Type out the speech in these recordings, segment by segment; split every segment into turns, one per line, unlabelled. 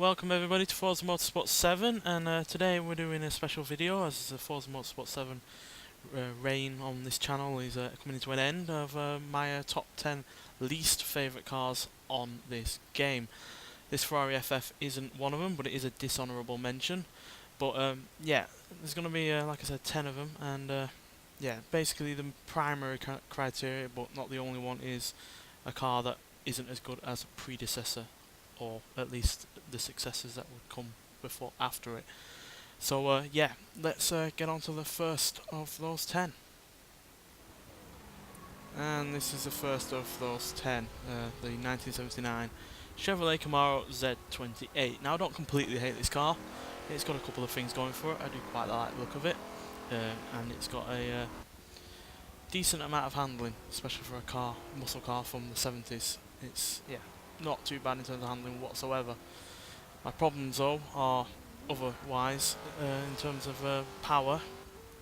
Welcome everybody to Forza Motorsport 7, and today we're doing a special video as the Forza Motorsport 7 reign on this channel is coming to an end of my top 10 least favourite cars on this game. This Ferrari FF isn't one of them, but it is a dishonourable mention. But yeah, there's going to be, like I said, 10 of them, and yeah, basically the primary criteria, but not the only one, is a car that isn't as good as a predecessor, or at least the successors that would come after it. So yeah, let's get on to the first of those 10. And this is the first of those 10, the 1979 Chevrolet Camaro Z28. Now I don't completely hate this car. It's got a couple of things going for it. I do quite like the look of it, and it's got a decent amount of handling, especially for a muscle car from the 70s. It's, yeah, not too bad in terms of handling whatsoever. My problems though are otherwise, in terms of power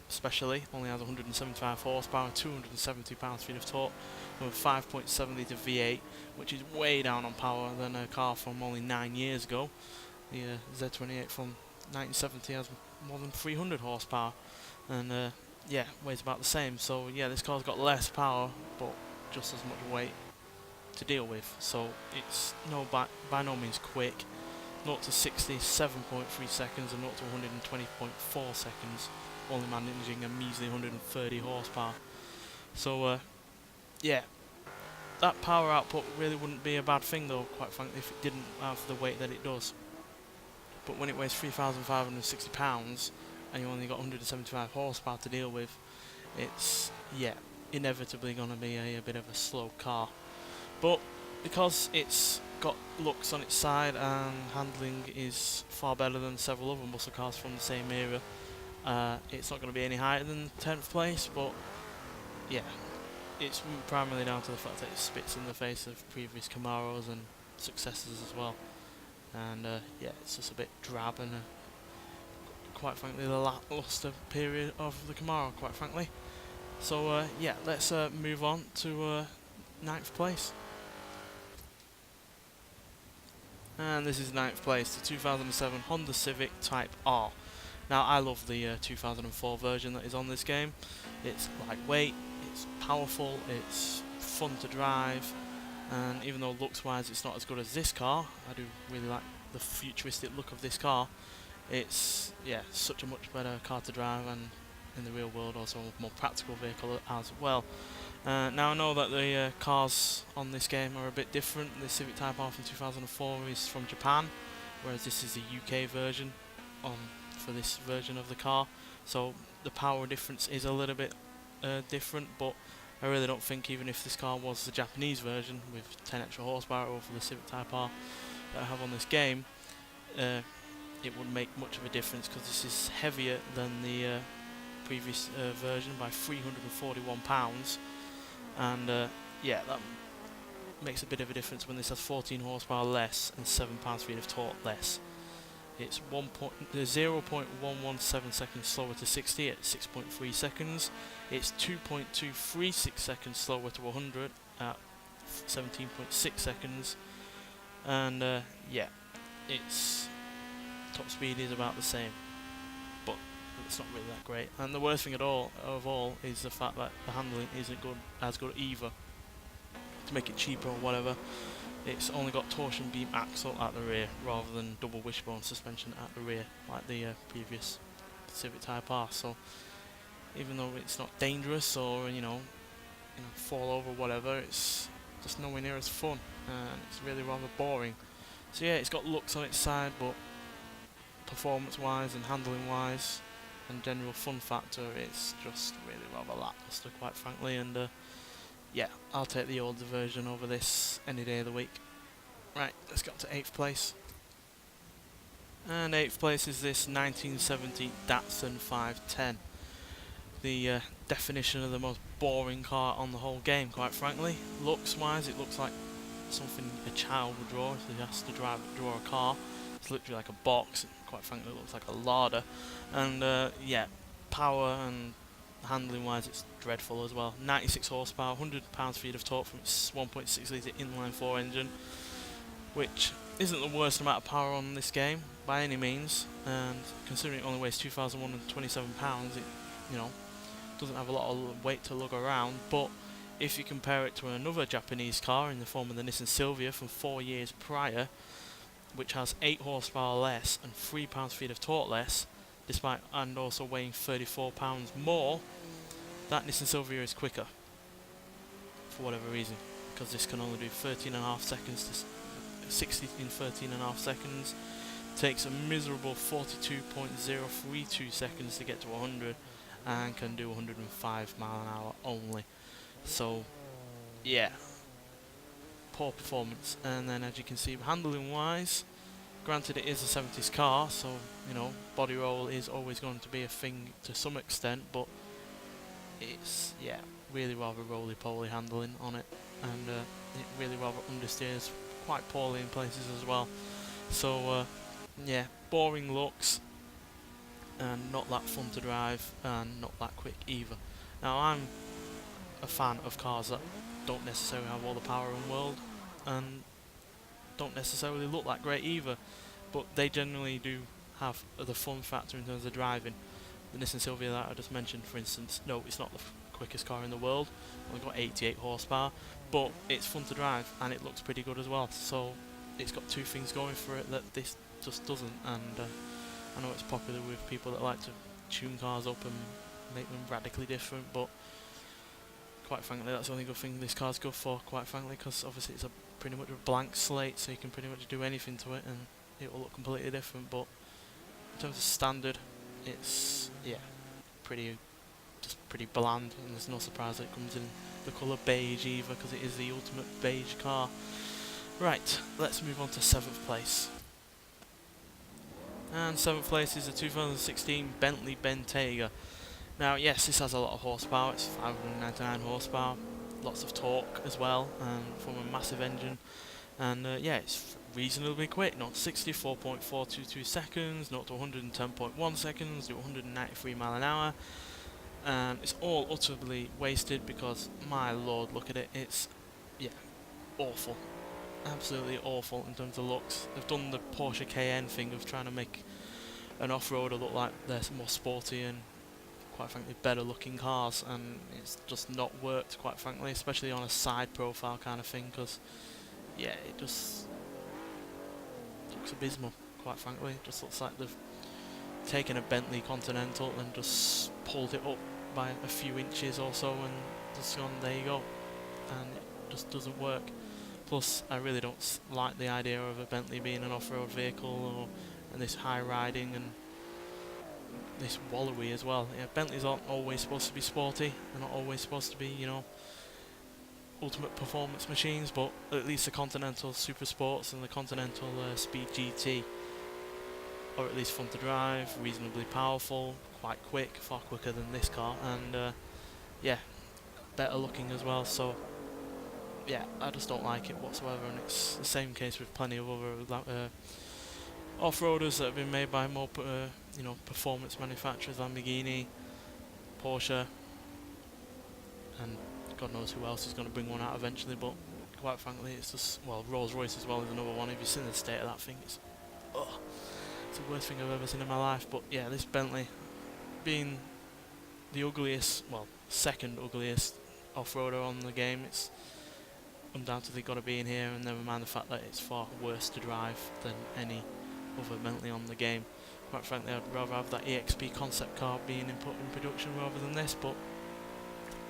especially. Only has 175 horsepower, 270 pounds-feet of torque, with a 5.7 litre V8, which is way down on power than a car from only 9 years ago. The Z28 from 1970 has more than 300 horsepower, and yeah, weighs about the same. So yeah, this car's got less power, but just as much weight to deal with. So it's by no means quick. 0 to 60, 7.3 seconds, and 0 to 120.4 seconds, only managing a measly 130 horsepower. So yeah, that power output really wouldn't be a bad thing though, quite frankly, if it didn't have the weight that it does. But when it weighs 3,560 pounds and you only got 175 horsepower to deal with, it's, yeah, inevitably going to be a bit of a slow car. But because it's got looks on its side and handling is far better than several other muscle cars from the same era, it's not going to be any higher than 10th place, but yeah, it's primarily down to the fact that it spits in the face of previous Camaros and successors as well. And yeah, it's just a bit drab and quite frankly the lackluster period of the Camaro, quite frankly. So yeah, let's move on to 9th place. And this is 9th place, the 2007 Honda Civic Type R. Now I love the 2004 version that is on this game. It's lightweight, it's powerful, it's fun to drive, and even though looks wise it's not as good as this car, I do really like the futuristic look of this car. It's, yeah, such a much better car to drive, and in the real world also a more practical vehicle as well. Now I know that the cars on this game are a bit different. The Civic Type R from 2004 is from Japan, whereas this is the UK version for this version of the car. So the power difference is a little bit different, but I really don't think, even if this car was the Japanese version with 10 extra horsepower over the Civic Type R that I have on this game, it wouldn't make much of a difference, because this is heavier than the previous version by 341 pounds. And yeah, that makes a bit of a difference when this has 14 horsepower less and 7 pounds-feet of torque less. It's 0.117 seconds slower to 60 at 6.3 seconds. It's 2.236 seconds slower to 100 at 17.6 seconds. And yeah, its top speed is about the same, but it's not really that great. And the worst thing of all is the fact that the handling isn't as good either. To make it cheaper or whatever, it's only got torsion beam axle at the rear rather than double wishbone suspension at the rear like the previous Civic Type R. So even though it's not dangerous or fall over whatever, it's just nowhere near as fun, and it's really rather boring. So yeah, it's got looks on its side, but performance wise and handling wise and general fun factor, it's just really rather lackluster, quite frankly. And yeah, I'll take the older version over this any day of the week. Right, let's get to 8th place. And 8th place is this 1970 Datsun 510. The definition of the most boring car on the whole game, quite frankly. Looks wise, it looks like something a child would draw if he has to draw a car. It's literally like a box. Quite frankly, it looks like a larder. And yeah, power and handling wise, it's dreadful as well. 96 horsepower, 100 pounds-feet of torque from its 1.6 litre inline 4 engine, which isn't the worst amount of power on this game by any means, and considering it only weighs 2,127 pounds, it, you know, doesn't have a lot of weight to lug around. But if you compare it to another Japanese car in the form of the Nissan Silvia from 4 years prior, which has 8 horsepower less and 3 pounds-feet of torque less, despite and also weighing 34 pounds more, that Nissan Silvia is quicker for whatever reason, because this can only do 13.5 seconds to 60 in 13.5 seconds. Takes a miserable 42.032 seconds to get to 100, and can do 105 mile an hour only. So yeah, poor performance. And then as you can see, handling wise, granted it is a 70s car, so you know, body roll is always going to be a thing to some extent, but it's, yeah, really rather roly-poly handling on it, and it really rather understeers quite poorly in places as well. So yeah, boring looks, and not that fun to drive, and not that quick either. Now I'm a fan of cars that don't necessarily have all the power in the world, and don't necessarily look that great either, but they generally do have the fun factor in terms of driving. The Nissan Silvia that I just mentioned, for instance, no, it's not the quickest car in the world, only got 88 horsepower, but it's fun to drive and it looks pretty good as well. So it's got two things going for it that this just doesn't, and I know it's popular with people that like to tune cars up and make them radically different, but quite frankly that's the only good thing this car's good for, quite frankly, because obviously it's a pretty much a blank slate, so you can pretty much do anything to it and it will look completely different. But in terms of standard, it's, yeah, just pretty bland, and there's no surprise that it comes in the colour beige either, because it is the ultimate beige car. Right, let's move on to 7th place. And 7th place is a 2016 Bentley Bentayga. Now yes, this has a lot of horsepower, it's 599 horsepower, lots of torque as well, from a massive engine, and yeah, it's reasonably quick, not 64.422 seconds, not to 110.1 seconds, to 193 mile an hour, and it's all utterly wasted because, my lord, look at it, it's, yeah, awful, absolutely awful in terms of looks. They've done the Porsche Cayenne thing of trying to make an off-roader look like they're more sporty and, quite frankly, better looking cars, and it's just not worked, quite frankly, especially on a side profile kind of thing, because, yeah, it just looks abysmal, quite frankly. It just looks like they've taken a Bentley Continental and just pulled it up by a few inches or so and just gone, there you go, and it just doesn't work. Plus, I really don't like the idea of a Bentley being an off-road vehicle, and this high riding and this wallowy as well. Yeah, Bentleys aren't always supposed to be sporty, they're not always supposed to be, you know, ultimate performance machines, but at least the Continental Super Sports and the Continental Speed GT are at least fun to drive, reasonably powerful, quite quick, far quicker than this car, and yeah, better looking as well. So yeah, I just don't like it whatsoever, and it's the same case with plenty of other off-roaders that have been made by more you know, performance manufacturers, Lamborghini, Porsche, and God knows who else is going to bring one out eventually, but quite frankly it's just, well, Rolls-Royce as well is another one. If you've seen the state of that thing, it's the worst thing I've ever seen in my life. But yeah, this Bentley, being the ugliest, well, second ugliest off-roader on the game, it's undoubtedly got to be in here, and never mind the fact that it's far worse to drive than any other Bentley on the game. Quite frankly, I'd rather have that EXP concept car being put in production rather than this, but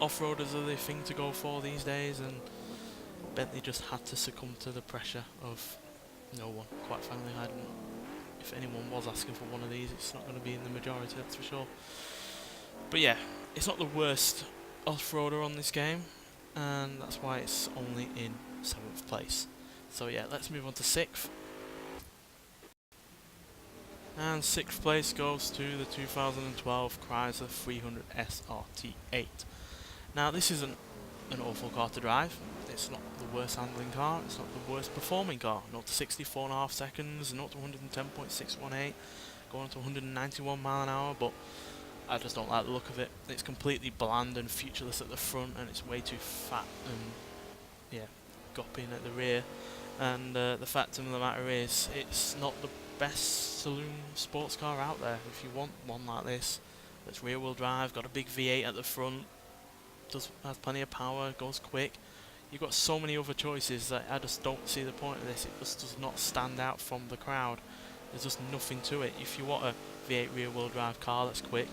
off-roaders are the thing to go for these days, and Bentley just had to succumb to the pressure of no one. Quite frankly, I don't, if anyone was asking for one of these, it's not going to be in the majority, that's for sure. But yeah, it's not the worst off-roader on this game, and that's why it's only in 7th place. So yeah, let's move on to 6th. And 6th place goes to the 2012 Chrysler 300 SRT8. Now this isn't an awful car to drive, it's not the worst handling car, it's not the worst performing car. 0 to 64.5 seconds, 0 to 110.618, going to 191 mile an hour, but I just don't like the look of it. It's completely bland and featureless at the front, and it's way too fat and, yeah, gopping at the rear. And the fact of the matter is, it's not the best saloon sports car out there. If you want one like this, that's rear-wheel drive, got a big V8 at the front, has plenty of power, goes quick. You've got so many other choices that I just don't see the point of this. It just does not stand out from the crowd. There's just nothing to it. If you want a V8 rear-wheel drive car that's quick,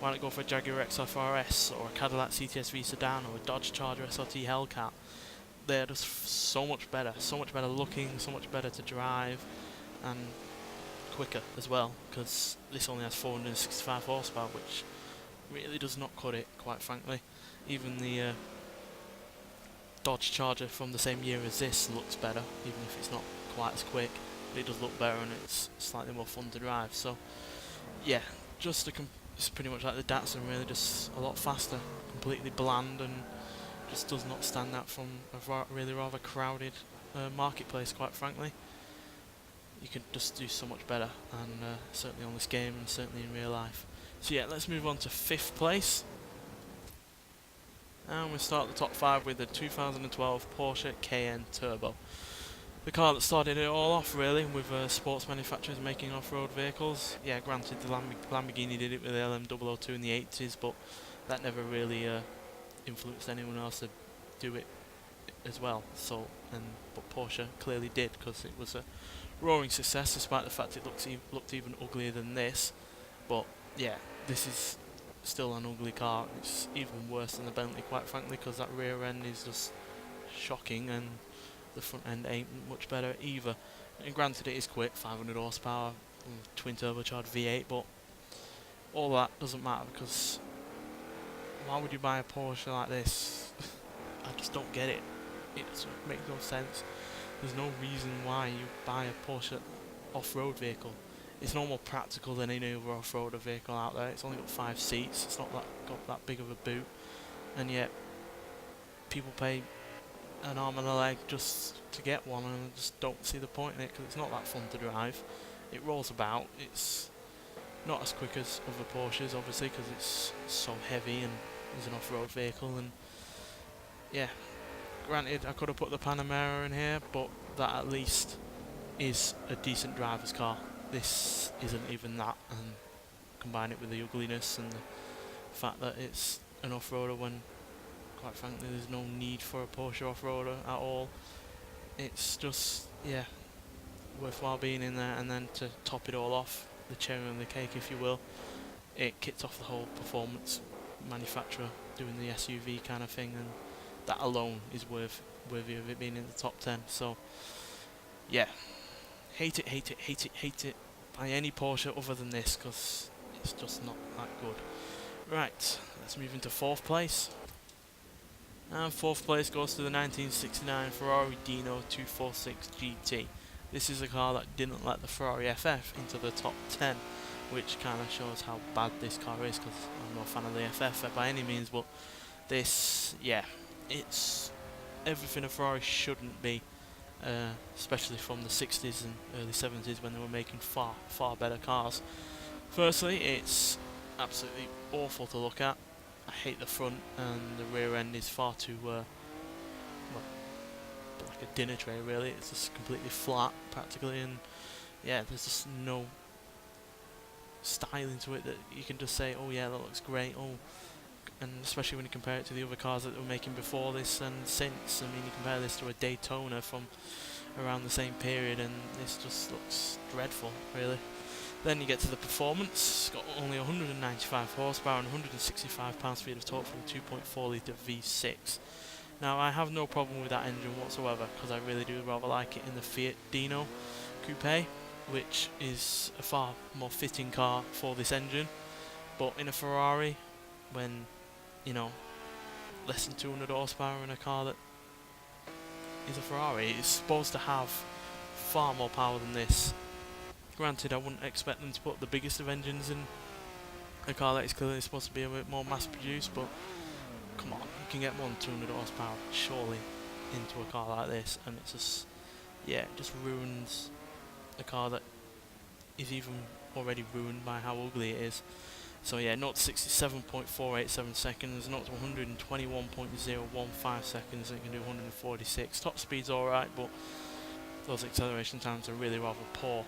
why not go for a Jaguar XF RS or a Cadillac CTS-V sedan or a Dodge Charger SRT Hellcat? They're just so much better looking, so much better to drive, and quicker as well, because this only has 465 horsepower, which really does not cut it, quite frankly. Even the Dodge Charger from the same year as this looks better, even if it's not quite as quick. But it does look better and it's slightly more fun to drive. So yeah, it's pretty much like the Datsun, really, just a lot faster, completely bland, and just does not stand out from a really rather crowded marketplace, quite frankly. You could just do so much better, and certainly on this game and certainly in real life. So yeah, let's move on to 5th place. And we start the top 5 with the 2012 Porsche Cayenne Turbo. The car that started it all off, really, with sports manufacturers making off-road vehicles. Yeah, granted the Lamborghini did it with the LM002 in the 80s, but that never really influenced anyone else to do it as well. But Porsche clearly did, because it was a roaring success, despite the fact it looked even uglier than this. But yeah, this is still an ugly car. It's even worse than the Bentley, quite frankly, because that rear end is just shocking, and the front end ain't much better either. And granted, it is quick, 500 horsepower, twin turbocharged V8, but all that doesn't matter, because why would you buy a Porsche like this? I just don't get it. It makes no sense. There's no reason why you buy a Porsche off-road vehicle. It's no more practical than any other off-roader vehicle out there. It's only got 5 seats. It's not got that big of a boot, and yet people pay an arm and a leg just to get one, and I just don't see the point in it, because it's not that fun to drive. It rolls about. It's not as quick as other Porsches, obviously, because it's so heavy and is an off-road vehicle. And yeah, granted, I could have put the Panamera in here, but that at least is a decent driver's car. This isn't even that, and combine it with the ugliness and the fact that it's an off-roader when, quite frankly, there's no need for a Porsche off-roader at all. It's just, yeah, worthwhile being in there. And then to top it all off, the cherry on the cake, if you will, it kicks off the whole performance manufacturer doing the SUV kind of thing, and that alone is worthy of it being in the top 10. So yeah, hate it by any Porsche other than this, because it's just not that good. Right, let's move into 4th place. And 4th place goes to the 1969 Ferrari Dino 246 GT. This is a car that didn't let the Ferrari FF into the top 10, which kind of shows how bad this car is, because I'm not a fan of the FF by any means, but this, yeah, it's everything a Ferrari shouldn't be, especially from the 60s and early 70s when they were making far better cars. Firstly, it's absolutely awful to look at. I hate the front, and the rear end is far too, well, like a dinner tray, really. It's just completely flat, practically, and yeah, there's just no style into it that you can just say, oh yeah, that looks great. Oh, and especially when you compare it to the other cars that they were making before this and since. I mean, you compare this to a Daytona from around the same period, and this just looks dreadful, really. Then you get to the performance. It's got only 195 horsepower and 165 pound-feet of torque from a 2.4 litre V6. Now, I have no problem with that engine whatsoever, because I really do rather like it in the Fiat Dino Coupe, which is a far more fitting car for this engine. But in a Ferrari, when, you know, less than 200 horsepower in a car that is a Ferrari, it's supposed to have far more power than this. Granted, I wouldn't expect them to put the biggest of engines in a car that is clearly supposed to be a bit more mass-produced, but come on, you can get more than 200 horsepower, surely, into a car like this, and it's just, yeah, it just ruins a car that is even already ruined by how ugly it is. So yeah, 0 to 67.487 seconds, 0 to 121.015 seconds, and it can do 146. Top speed's alright, but those acceleration times are really rather poor.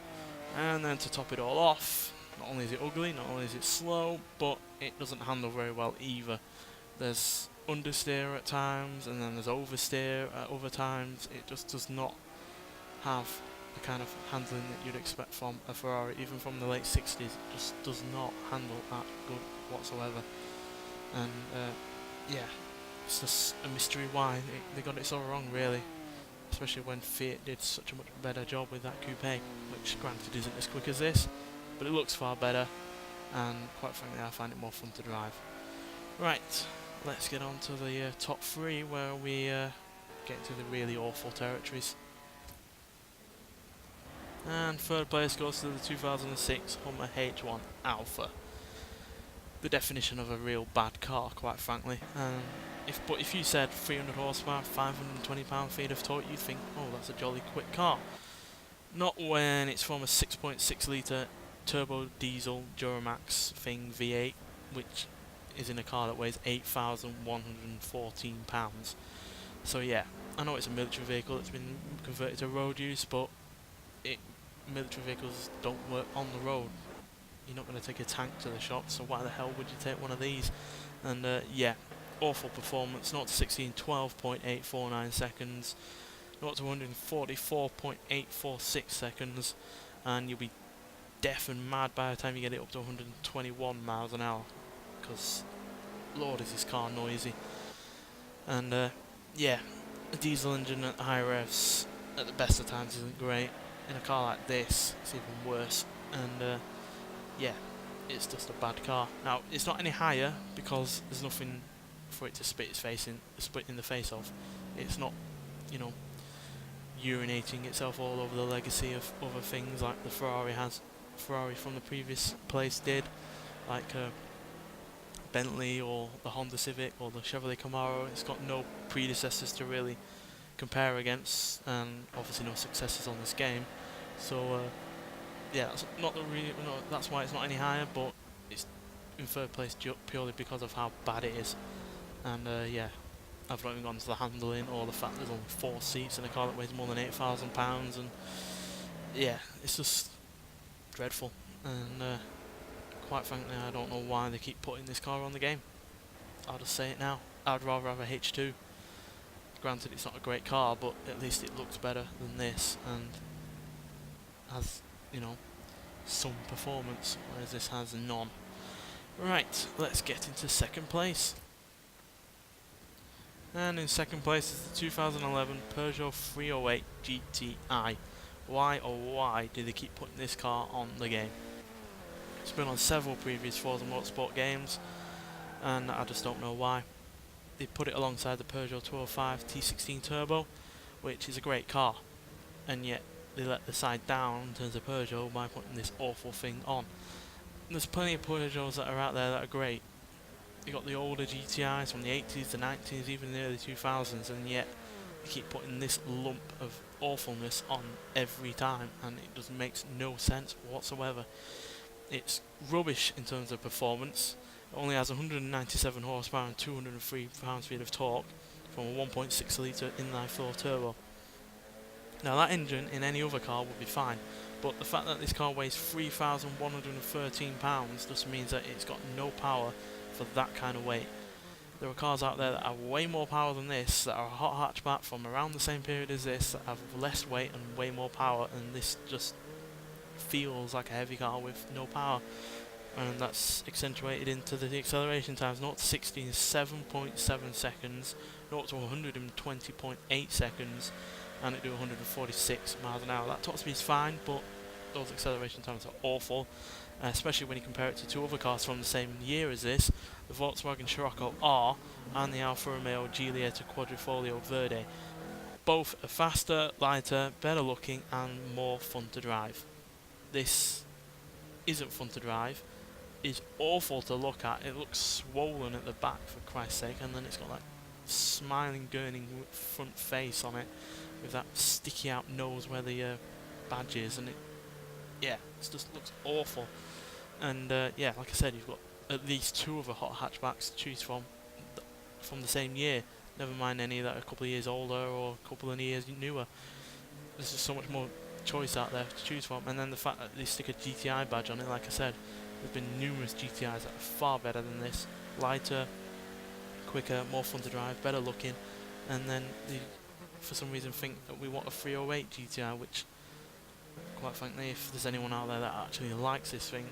And then to top it all off, not only is it ugly, not only is it slow, but it doesn't handle very well either. There's understeer at times, and then there's oversteer at other times. It just does not have the kind of handling that you'd expect from a Ferrari, even from the late 60s. It just does not handle that good whatsoever. And yeah, it's just a mystery why they got it so wrong, really. Especially when Fiat did such a much better job with that coupe, which granted isn't as quick as this, but it looks far better, and quite frankly I find it more fun to drive. Right, let's get on to the top 3, where we get into the really awful territories. And third place goes to the 2006 Hummer H1 Alpha. The definition of a real bad car, quite frankly. But if you said 300 horsepower, 520 pound-feet of torque, you'd think, oh, that's a jolly quick car. Not when it's from a 6.6 litre turbo diesel Duramax thing V8, which is in a car that weighs 8,114 pounds. So yeah, I know it's a military vehicle that's been converted to road use, but military vehicles don't work on the road. You're not going to take a tank to the shop, so why the hell would you take one of these? And yeah, awful performance. 0 to 16, 12.849 seconds. 0 to 144.846 seconds. And you'll be deaf and mad by the time you get it up to 121 miles an hour. Because, Lord, is this car noisy. And yeah, a diesel engine at high revs at the best of times isn't great. In a car like this, it's even worse. And yeah, it's just a bad car. Now, it's not any higher because there's nothing for it to split in the face of. It's not, you know, urinating itself all over the legacy of other things like the Ferrari from the previous place did, like Bentley or the Honda Civic or the Chevrolet Camaro. It's got no predecessors to really compare against, and obviously no successors on this game. So yeah, that's not the that's why it's not any higher, but it's in third place purely because of how bad it is. And yeah, I've not even gone to the handling or the fact there's only 4 seats in a car that weighs more than 8,000 pounds, and yeah, it's just dreadful. And quite frankly, I don't know why they keep putting this car on the game. I'll just say it now. I'd rather have a H2. Granted, it's not a great car, but at least it looks better than this and has, you know, some performance, whereas this has none. Right, let's get into second place. And in second place is the 2011 Peugeot 308 GTI. Why oh why did they keep putting this car on the game? It's been on several previous Forza Motorsport games, and I just don't know why. They put it alongside the Peugeot 205 T16 Turbo, which is a great car, and yet they let the side down in terms of Peugeot by putting this awful thing on. And there's plenty of Peugeots that are out there that are great. You got the older GTIs from the 80s, the 90s, even the early 2000s, and yet they keep putting this lump of awfulness on every time, and it just makes no sense whatsoever. It's rubbish in terms of performance. It only has 197 horsepower and 203 pound-feet of torque from a 1.6 litre inline-4 turbo. Now that engine in any other car would be fine, but the fact that this car weighs 3,113 pounds just means that it's got no power for that kind of weight. There are cars out there that have way more power than this, that are a hot hatchback from around the same period as this, that have less weight and way more power, and this just feels like a heavy car with no power. And that's accentuated into the acceleration times. 0 to 60 is 7.7 seconds, 0 to 120.8 seconds, and it do 146 miles an hour. That top speed is fine, but those acceleration times are awful, especially when you compare it to 2 other cars from the same year as this, the Volkswagen Scirocco R and the Alfa Romeo Giulietta Quadrifoglio Verde. Both are faster, lighter, better looking, and more fun to drive. This isn't fun to drive. Is awful to look at. It looks swollen at the back, for Christ's sake, and then it's got that smiling, gurning front face on it with that sticky out nose where the badge is, and it just looks awful. And yeah, like I said, you've got at least 2 other hot hatchbacks to choose from the same year, never mind any that are a couple of years older or a couple of years newer. there's just so much more choice out there to choose from, and then the fact that they stick a GTI badge on it, like I said, there's been numerous GTIs that are far better than this, lighter, quicker, more fun to drive, better looking, and then they, for some reason, think that we want a 308 GTI, which, quite frankly, if there's anyone out there that actually likes this thing,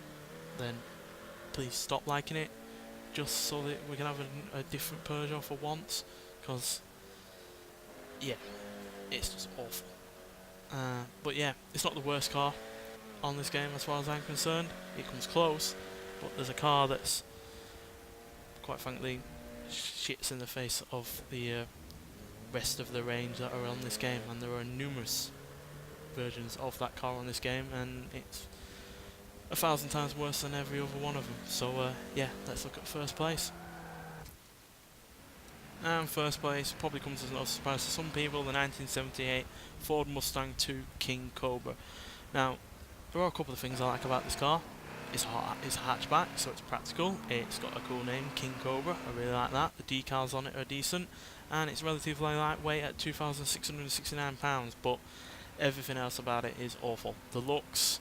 then please stop liking it, just so that we can have a different Peugeot for once, because, yeah, it's just awful. But yeah, it's not the worst car on this game as far as I'm concerned. It comes close, but there's a car that's, quite frankly, shits in the face of the rest of the range that are on this game, and there are numerous versions of that car on this game, and it's 1,000 times worse than every other one of them. So yeah, let's look at first place. And first place probably comes as no surprise to some people, the 1978 Ford Mustang II King Cobra. Now, there are a couple of things I like about this car. It's a hatchback, so it's practical. It's got a cool name, King Cobra. I really like that. The decals on it are decent, and it's relatively lightweight at 2,669 pounds. But everything else about it is awful. The looks,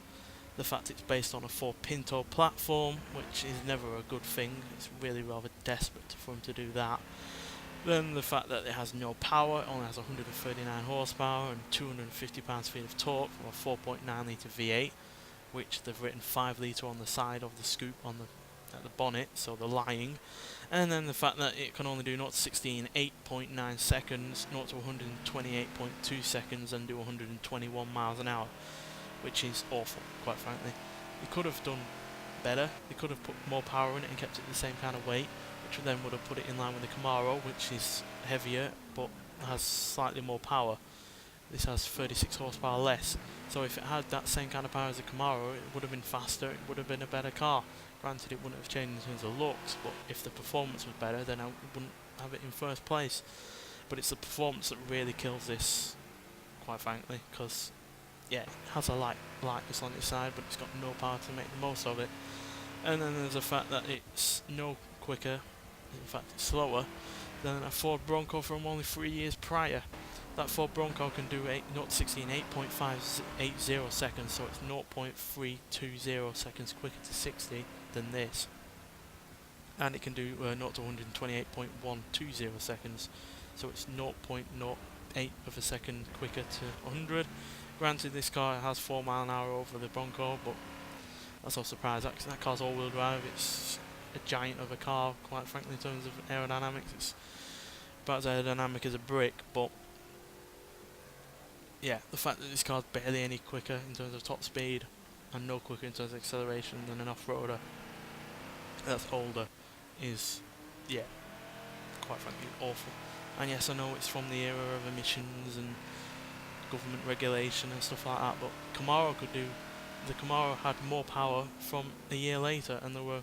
the fact it's based on a Ford Pinto platform, which is never a good thing. It's really rather desperate for them to do that. Then the fact that it has no power, it only has 139 horsepower and 250 pounds-feet of torque from a 4.9 litre V8, which they've written 5 litre on the side of the scoop on at the bonnet, so they're lying. And then the fact that it can only do 0 to 60 in 8.9 seconds, 0 to 128.2 seconds, and do 121 miles an hour, which is awful, quite frankly. They could have done better. They could have put more power in it and kept it the same kind of weight, which then would have put it in line with the Camaro, which is heavier but has slightly more power. This has 36 horsepower less, so if it had that same kind of power as the Camaro, it would have been faster, it would have been a better car. Granted, it wouldn't have changed in terms of looks, but if the performance was better, then I wouldn't have it in first place. But it's the performance that really kills this, quite frankly, because yeah, it has a lightness on its side, but it's got no power to make the most of it. And then there's the fact that it's no quicker, in fact it's slower, than a Ford Bronco from only 3 years prior. That Ford Bronco can do 0 to 60 in 8.580 seconds, so it's 0.320 seconds quicker to 60 than this. And it can do 0 to 128.120 seconds, so it's 0.08 of a second quicker to 100. Granted, this car has 4 mile an hour over the Bronco, but that's no surprise. That car's all-wheel drive. It's a giant of a car, quite frankly, in terms of aerodynamics. It's about as aerodynamic as a brick, but yeah, the fact that this car's barely any quicker in terms of top speed and no quicker in terms of acceleration than an off-roader that's older is, yeah, quite frankly, awful. And yes, I know it's from the era of emissions and government regulation and stuff like that, but the Camaro had more power from a year later, and there were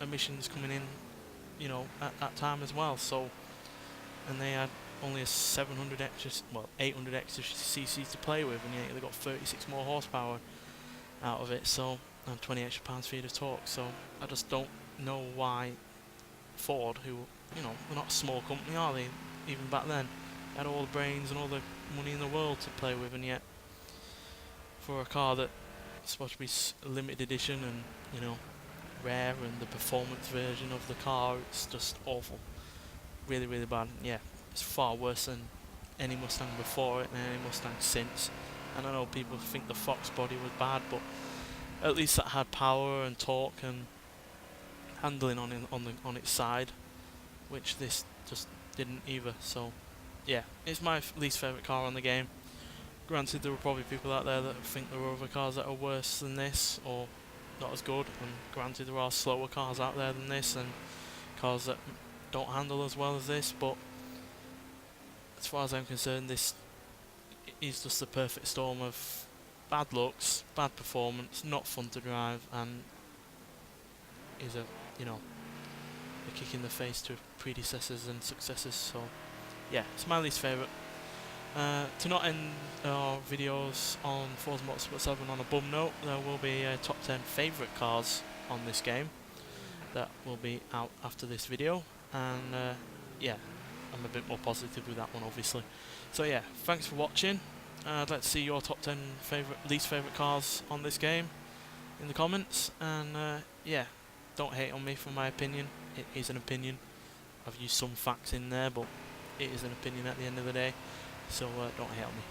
emissions coming in, you know, at that time as well. So, and they had only a 800 extra cc to play with, and yet they got 36 more horsepower out of it. So, and 20 extra pounds-feet of torque. So, I just don't know why Ford, who, you know, they're not a small company, are they? Even back then, had all the brains and all the money in the world to play with, and yet for a car that's supposed to be a limited edition and, you know, rare, and the performance version of the car, it's just awful. Really, really bad. Yeah, it's far worse than any Mustang before it and any Mustang since. And I know people think the Fox body was bad, but at least that had power and torque and handling on its side, which this just didn't either. So yeah, it's my least favourite car on the game. Granted, there were probably people out there that think there were other cars that are worse than this or not as good, and granted there are slower cars out there than this and cars that don't handle as well as this, but as far as I'm concerned, this is just the perfect storm of bad looks, bad performance, not fun to drive, and is a, you know, a kick in the face to predecessors and successors. So yeah, it's my least favourite. To not end our videos on Forza Motorsport 7 on a bum note, there will be top 10 favourite cars on this game that will be out after this video, and yeah, I'm a bit more positive with that one, obviously. So yeah, thanks for watching. Let's see your top 10 least favourite cars on this game in the comments, and yeah, don't hate on me for my opinion. It is an opinion. I've used some facts in there, but it is an opinion at the end of the day, so don't hate on me.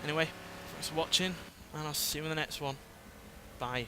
Anyway, thanks for watching, and I'll see you in the next one. Bye.